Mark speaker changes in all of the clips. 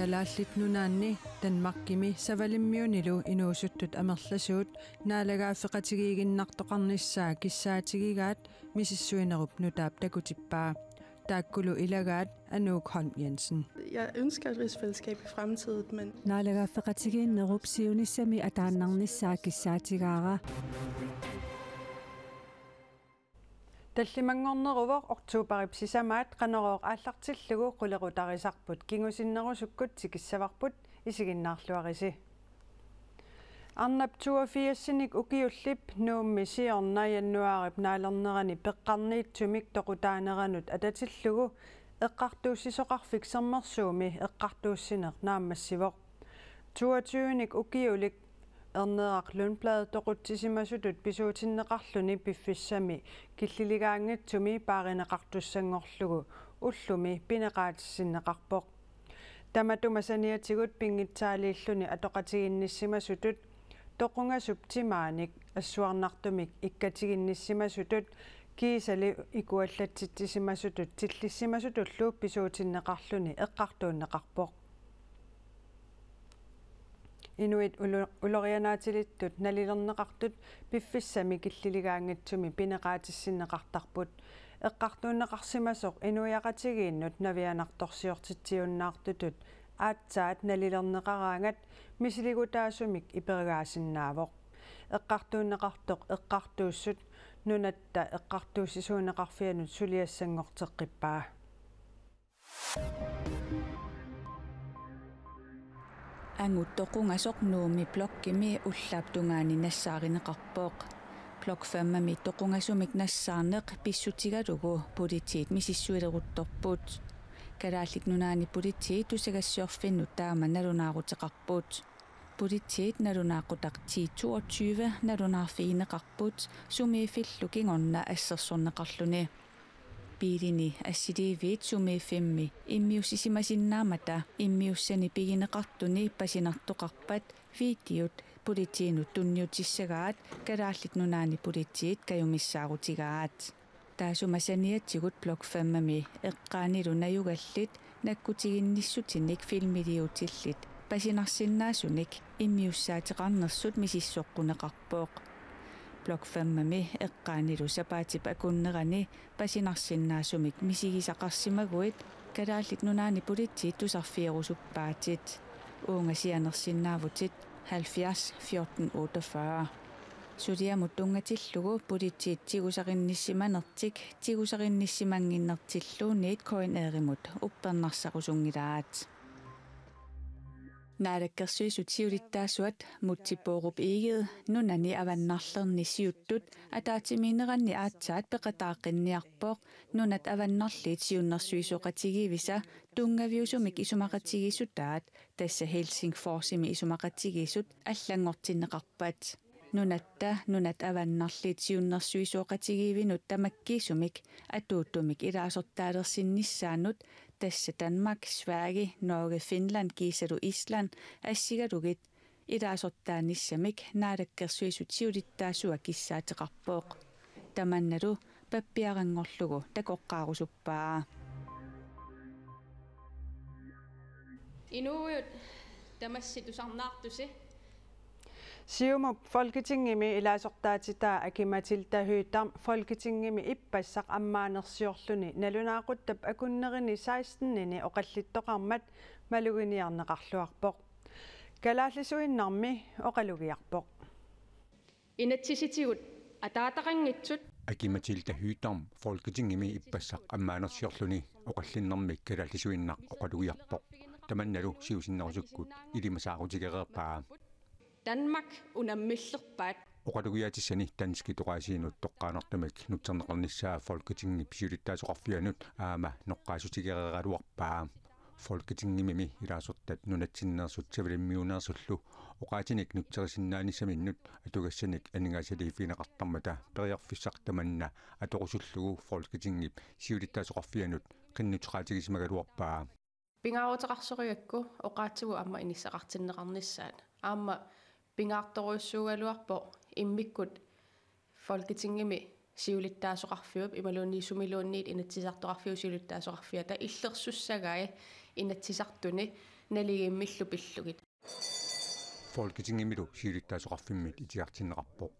Speaker 1: Kalaallit Danmarkimi savalimmiunilu inuusuttut amerlasuut naalaagaafeqatigiiginnartoqarnissaa kissaatigigaat misissuinerup nutaap takutippaa taakkulu ilagaat Anouk Holm Jensen.
Speaker 2: Jeg ønsker et rigsfællesskab i fremtiden, men
Speaker 3: naalaagaafeqatigiinnerup siunissami ataannarnissaa kissaatigaara
Speaker 1: Tallimangorneruvor oktuuparip sisamaat qanerooq aallartillugu qulerutarisarput kingusinnerusukkut tikissavarput isiginnaarluarisi. Arnap 82-sinik ukiullip nuummi siorna jannuarip naalernerani peqqarniitsumik toqutaaneranut atatillugu eqqartuussisoqarfik sermersuumi eqqartuussineq naammassivoq 22-nik ukiulik erneaqlunblad toqutisimasutut pisuutinneqarluni piffissami killiligaangatsumi paarineqartussangorlugu ullumi pineqaatissinneqarpoq tamatumasaniatigut pingitsaaliilluni atoqatiginnissimasutut toqungasuptimaanik assuarnartumik ikkatiginnissimasutut kiisali ikuallatsitsimasutut tillissimasutullu pisuutinneqarluni eqqartuunneqarpoq Inuit ulorianaatilittut nalilerneqartut piffissami killiligaangatsumi pineqaatissinneqartarput eqqartuunneqarsimasoq inuiaqatigiinnut navianartorsiortitsiunnaartutut aatsaat nalilerneqaraangat misiligutaasumik iperigaasinnaaavoq eqqartuunneqartoq eqqartuussut nunatta eqqartuussisuuneqarfianut suliassangorteqqippaa
Speaker 3: Anguttoqungasoq nuumi blokkimi ullaaptungaani nassaaриneqarpooq blok 5 toqungasumik nassaarneq pissutigalugu politiit misissuileruttorput kalaallit nunaani politiit tusagassiorfinnut taama nalunaaruteqarput politiit nalunaaqutaq 1022 nalunaarfiineqarput sumiifillu kingorna assersorneqarluni piilini assiliiviit sumiiffimmi immiussisimasinnaamata immiussani pigineqartuni pasinartoqarpat videot politiinut tunniutissagaat kalaallit nunaani politiit kajumissaarutigaaat taasumasaniatsigut blok 5 eqqaanilu najugallit nakkutiginnissutinik filmiliutillit pasinarsinnaasunik immiussaateqarnersut misissoqquneqarpooq blok 5 eqqaanilu sapaatip akunnerani pasinarsinnaasumik misigisaqarsimaguit kalaallit nunaani politiit tusarfierusuppaatit uungasianersinnaavutit 70 14 48 suliamut tungatillugu politiit tigusaqinnissimanertik tigusaqinnissimanginnertilluuniit koineerimut uppernarsaqusungilaaat Naalakkersuisut siulittaasuat mutsipoorup iigid nunani avannarlernissiuttut ataatimiineranni aatsaat peqataaqinniarpooq nunat avannarliit siunnersuisoqatigivisa tungaviusumik isumaqatigisutaat tassa Helsingforsimi isumaqatigisut allangortinneqarpat nunat avannarliit siunnersuisoqatigivinut tamakkiisumik atuuttumik ilaasortaalersinnissaanut tassa Danmark, Sverige, Norge, Finland, Gisalu, Island assigalugit ilaasortaanissamik naalakkersuisut siulittaasua kissaateqarpooq tamannalu pappiarangorlugu takoqqaarusuppaa
Speaker 4: Inuut tamassitusarnaartusi
Speaker 1: Siumup Folketingimi ilaasortaatitaa akimatilta hyytam Folketingimi ippassaq ammaanersiorluni nalunaaquttab akunnerini 16-nini oqallittoqarmat maluginiarneqarluarpoq kalaallisuinnarmi oqalugiarpoq
Speaker 4: inatsisitigut ataataqanngitsut
Speaker 5: akimatilta hyytam Folketingimi ippassaq ammaanersiorluni oqallinnermik kalaallisuinnaq oqalugiarpoq tamannalu siusinnerusukkut ilimasaarutigeriarpaa
Speaker 4: Danmark unammillerpaat
Speaker 5: oqalugiatissani tanski toqaasiinut toqqaanertumik nutserneqarnissaa Folketingi pisulittaasuqarfianut aama noqqaasutigereraluarpaa Folketingimimi ilaasortat nunatsinneersut savalimmiuneersullu oqaatinik nutserisinnaanisaminnut atugassanik aningaasaliifiineqartarmata periarfissartamanna atoqusullugu Folketingip siulittaasuqarfianut qinnutiqaatigismagaluarpaa
Speaker 4: pingaarutaqarsoriakku oqaatigu amma inissaqartinneqarnissaat aamma pingaartoruissuugaluarpo immikkut Folketingimi siulittaasoqarfiup imaluunniisumiluunniit inatsisartoqarfiu siulittaasoqarfiata illersussagai inatsisartuni налигиммиллу пиллугит
Speaker 5: Folketingimilu siilittaasuqarfimmit itiartinneqarpoq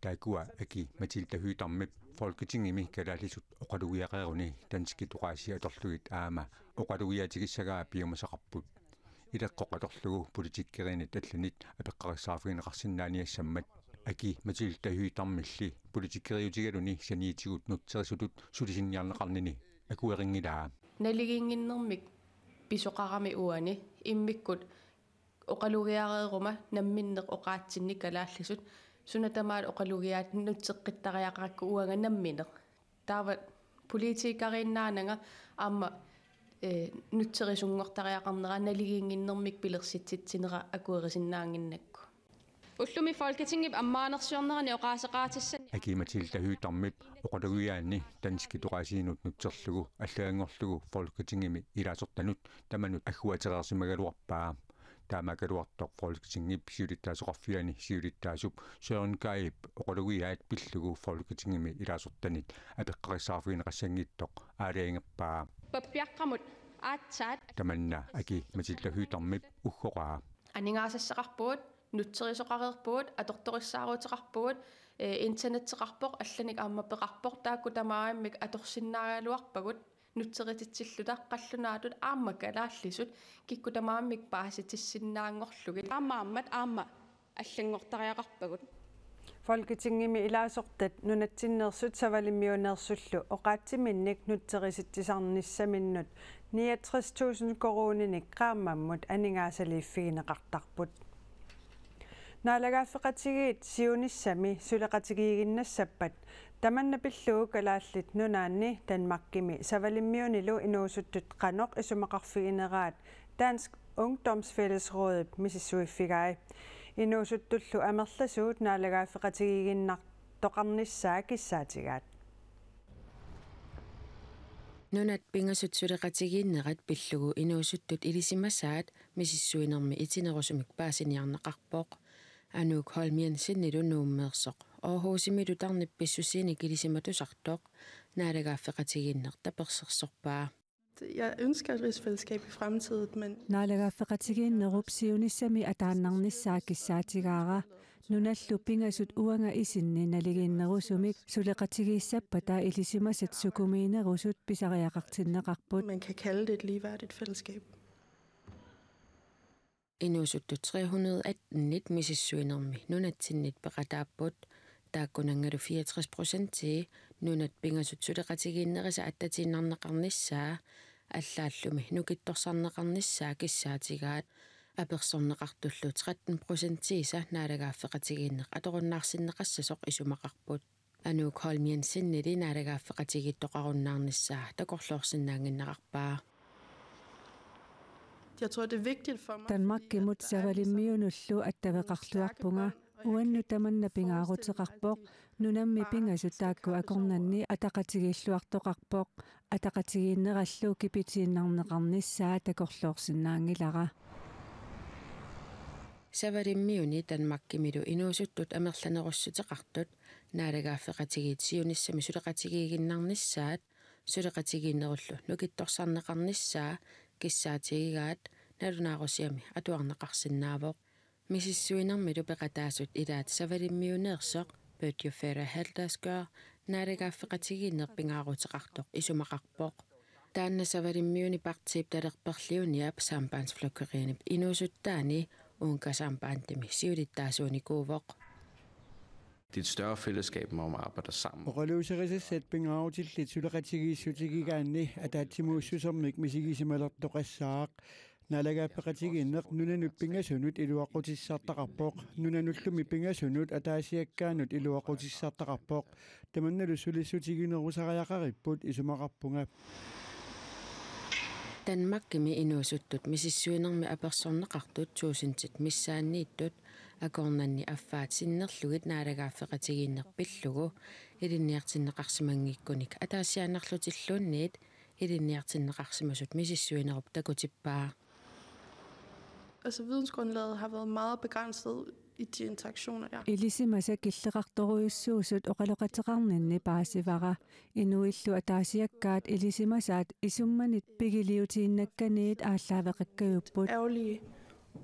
Speaker 5: taakua aki Matilda Hytarmip Folketingimi kalaalisut oqalugiaqeruni Danski tuqaasi atorlugit aama oqalugiatigissagaa piumasaqarput ileqqoqatorlugu politikkerinit allanit apeqqarissaarfigineqarsinnaaniassammat aki Matilda Hytarmilli politikkeriutigaluni saniitigut nutserisutut sulisinniarneqarnini akueringilaa
Speaker 4: налигингиннэрмик писоқарами уани иммиккут оқалугиареерuma намминнеқ оқаатсинни калааллисут сунатамаал оқалугиаат нутсеққиттариақаракку уанга намминеқ таава политикариннаанага аама нутсерисунгортариақарнера налигингиннэрмик пилерситситсинера акуерисиннаангиннакку уллуми Folketingip аммаанерсиорнерани оқаасеқаатиссани
Speaker 5: aki Matilda Hytarmip oqalugiaanni Danski tuqaasiinut nutserlugu аллагангорлугу Folketingimi ilaasortanut tamanut agguatereersimagaluarpaa taamagaluartoq Folketingip siulittaasoqarfiani siulittaasup Søren Gaib oqalugiaat pillugu Folketingimi ilaasortanit apeqqarissaarfigineqassangittoq aaliangerpaa
Speaker 4: паппиаққамут аатсаат
Speaker 5: tamanna aki Matilda Hytarmip uggoqaa
Speaker 4: анингаасассақарпуут нутсерисоқарерпуут аторториссааруутеқарпуут интернеттеқарпоқ алланик аама пеқарпоқ таакку тамаааммик аторсиннаагалуарпагут нутсерититсиллута қаллунаатут аама калааллисут кикку тамаааммик пааситиссиннаангорлугит аамааммат аама аллангортариақарпагут
Speaker 1: Folketingimi ilaasortat nunatsinnersut savalimmiuneersullu oqaatsiminnik nutserisittisarnissaminnut 69.000 koruninik qaamammut aningaasaliiffigineqartarput naalagaaffeqatigiit siunissami suleqatigiiginnassappat tamanna pillugu kalaallit nunaanni Danmarkimi savalimmiunilu inuusuttut qanoq isumaqarfigineraat Dansk Ungdomsfællesrådet misissuiffigai inuusuttullu amerlasuut naalagaaffeqatigiiginnartoqarnissaa kissaatigaat
Speaker 6: nunat pingasut suleqatigiinnerat pillugu inuusuttut ilisimassaat misissuinermi itinerusumik paasiniarneqarpoq Anouk Holmiensen nuummeersoq Aarhusimilu tarnippissusiinik ilisimatusartoq naalagaaffeqatigiinnertapersersorpaa
Speaker 2: Jeg ønsker et rigsfællesskab i fremtiden, men
Speaker 7: naalagaaffeqatigiinnerup siunissami ataannarnissaa kissaatigaara nunallu pingasut uanga isinni naligiinnerusumik suleqatigiissappataa ilisimasat sukumiinerusut pisariaqartinneqarput
Speaker 2: man kan kalde det et ligeværdigt fællesskab.
Speaker 6: Inuusuttu 318 misissuinermi nunatsinnit peqataapput taakkunangalu 64% nunat pingasut suleqatigiinnerisa attatiinnarneqarnissaa аллааллуми нукитторсарнеқарниссаа киссаатигаат аперсорнеқартуллу 13%-иса наалагааффеқатигииннеқ аторуннаарсиннеқассасоқ исумақарпут Anouk Holmiensen наалагааффеқатигиттоқаруннаарниссаа такорлоорсинаангиннеқарпаа
Speaker 2: Jeg tror, det er vigtigt for mig.
Speaker 7: Danmarkimut savalimmiunullu attaveqarluarpunga uannu tamanna pingaaruteqarpoq nunammi pingasut taakku akornanni ataqatigiilluartoqarpoq ataqatigiinnerallu kipitiinnarneqarnissaa takorloorsinnaangilara
Speaker 6: Savalimmiuni Danmarkimilu inuusuttut amerlanerussutеқартут наалагааффеқатигиит сиунissami сулеқатигиигиннарнissaат сулеқатигииннеруллу нукитторсарнеқарнissaa киссаатигигаат налунаарусиами атуарнеқарсинаавоқ мисиссуинермилу пеқатаасут илаат савалиммиунеерсоқ бøtjufera haldaskør naalagaaffeqatigiinnerpingaaruteqartoq isumaqarpoq taanna savalimmiuni partiip talerperliuniap sambandsflokkeriinip inuusuttaani uunkasambaantimi siulittaasuunikuuvoq
Speaker 8: Det er et større fællesskab, hvor man arbejder sammen.
Speaker 9: Oqaluuserissaat pingaarutillit suleqatigiissutigigaanni ataatimuussusermik misigisimalertoqassaaq naalagaaffeqatigiinneq nunanut pingasunut iluaqutissartaqarpoq nunanullumi pingasunut ataasiakkaanut iluaqutissartaqarpoq tamannalu sulissutiginerusariaqaripput isumaqarpunga
Speaker 6: Danmarkimi inuusuttut misissuinermi apersorneqartut tuusintit missaanniittut akornanni affaat sinnerlugit naalagaaffeqatigiinnerpillugu ilinniartinneqarsimangikkunik ataasiaanarlutilluunniit ilinniartinneqarsimasut misissuinerup takutippaa
Speaker 2: Altså vidensgrundlaget har været meget begrænset i de interaktioner der.
Speaker 7: Ilisimasa killeqartoruissuusut oqaloqateqarninni paasivara inuillu ataasiakkaat ilisimasaat isummanit pigiliutiinnakkaniit ааllaaveqakkayupпут
Speaker 2: Ærgerlige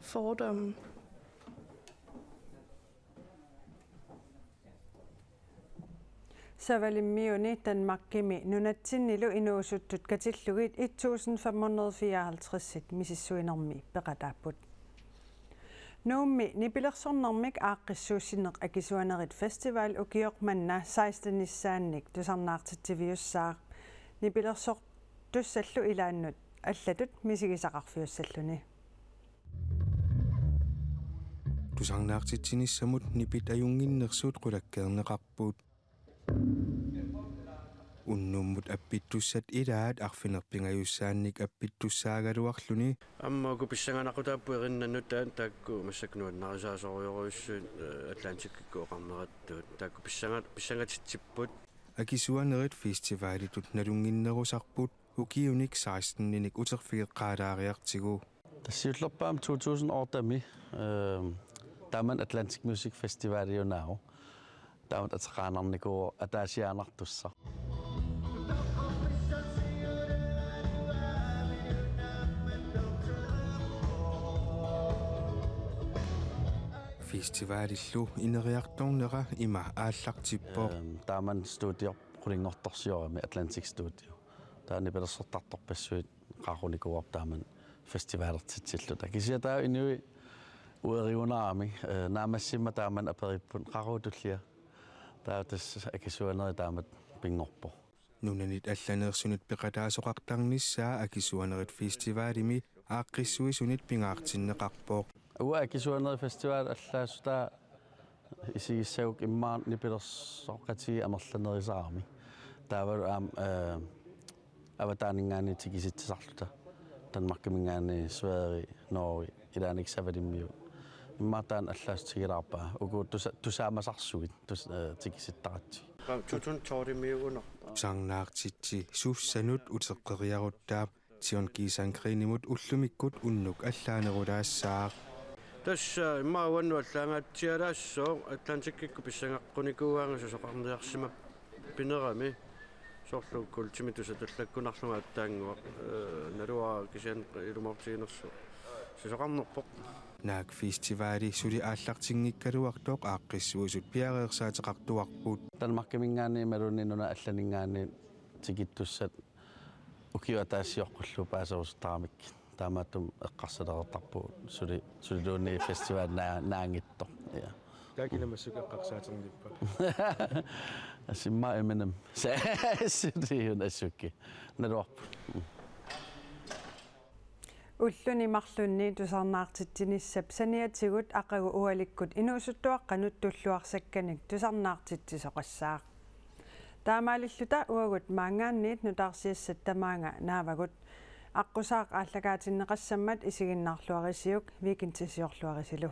Speaker 2: fordomme.
Speaker 1: Savalimmiuni Danmarkimi nunatsinnilu inuusuttut katillugit 1554 misissuinermi peqataaput. Nuummi nipilersornermik aaqqissuussineq akisuanerit festival ukiormanna 16-nissaannik tusarnaartitiviussaaq nipilersor tussallu ilaannut аллатут мисигисақарфиуссаллуни
Speaker 10: тусарнаартитсинissamут нипит аюнгиннерсуут qulakkeerneqarpuut уннуммут аппиттуссат илаат арфинерпингаюссаанник аппиттуссаагалуарлуни
Speaker 8: аммаку писсанганақутааппу эриннаннут таакку массакнуаннарисаасориоруиссуут атлантиккку оқарнераттуут таакку писсангатитсиппут
Speaker 10: акисуанерит фестивалитут налунгиннерусарпут укиуник 16-ник утерфигеққалаариартигу
Speaker 11: тассиуллерпаам 2000 ортами таман Atlantic Music Festival юнаа таамат атеқаанарникуу атаасиаанартусса
Speaker 10: фестивалиллу инериарторнера има ааллартиппоо
Speaker 11: тааман студио qulingortorsiorami Atlantic Studio таани пелерсортарторпассуит qaarunikуар тааман фестивалертитсиллута кисиатаа инуи уэриунаарами наамассимма тааман апериппун qaruutullia таатас акисуанери таамат пингорпо
Speaker 10: нунанит алланеерсунит пеқатаасоқартарниссаа акисуанерит фестивалими ааққиссуисунит пингаартиннеқарпоо
Speaker 11: уа акисуанери фестивал аллаасутаа исигиссагук иммаан нипилерсоққатиги амерланерисаарами таавалу аам аватаанингаани тикиситсарлута Danmarkimингаани Sverige Norge илааник савалиммиу иммаатаан аллаастигилаарпаа уку тусаамасарсугит тикиситтаратси
Speaker 8: тутун торимиугунер
Speaker 10: сарнаартитси суссанут утеққериаруттаап тион кисангринимут уллумиккут уннук аллаанерулаассаа
Speaker 8: тасса иммауанну аллаангаатсиалаассоо атлантиккикку писсангаққуникууаангасу соқарниарсима пинерами сорлуккул тимитуса таллаккунарлуга аттаангуа налуаа кисиан илумортигинерсу сисоқарнерпоқ
Speaker 10: наак фестивали сули ааллартингиккалуартоқ ааққиссуусут пиареерсаатеқартуарпут
Speaker 11: Danmarkimингаани малунинуна алланингаани тикиттуссат укиуатаассиоққуллу паасерустарамик таамааттум эққарсалеқартарпу сулилуунни фестивал наангитто я
Speaker 12: такинамассукеққарсаатерниппа
Speaker 11: асимма эминем саасиун ассукки налуарпу
Speaker 1: уллуни марлунни тусарнаартитсиниссап саниатигут ақагу уаликкут инуусуттуаққанут туллуарсакканик тусарнаартитсисоқассаақ таамаалиллута уагут маангаанниит нутаарсиассат тамаанга наавагут аққусаақ ааллагаатиннеқассаммат исигиннаарлуарисиук викинтисиорлуарисилу